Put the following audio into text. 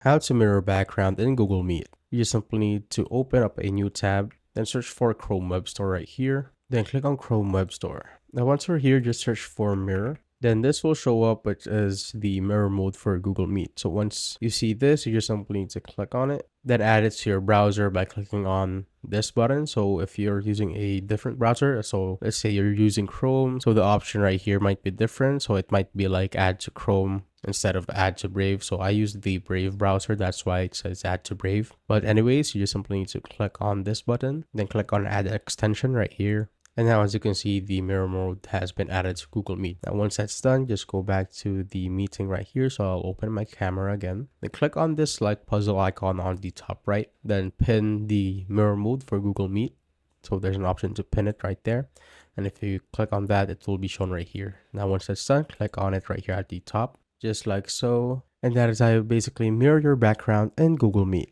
How to mirror background in Google Meet. You just simply need to open up a new tab, then search for Chrome Web Store right here, then click on Chrome Web Store. Now once we're here, just search for mirror. Then this will show up, which is the mirror mode for Google Meet. So once you see this, you just simply need to click on it, then add it to your browser by clicking on this button. So if you're using a different browser, so let's say you're using Chrome, so the option right here might be different. So it might be like add to Chrome instead of add to Brave. So I use the Brave browser, that's why it says add to Brave. But anyways, you just simply need to click on this button, then click on add extension right here. And now as you can see, the mirror mode has been added to Google Meet. Now once that's done, just go back to the meeting right here. So I'll open my camera again. Then click on this like puzzle icon on the top right. Then pin the mirror mode for Google Meet. So there's an option to pin it right there. And if you click on that, it will be shown right here. Now once that's done, click on it right here at the top, just like so. And that is how you basically mirror your background in Google Meet.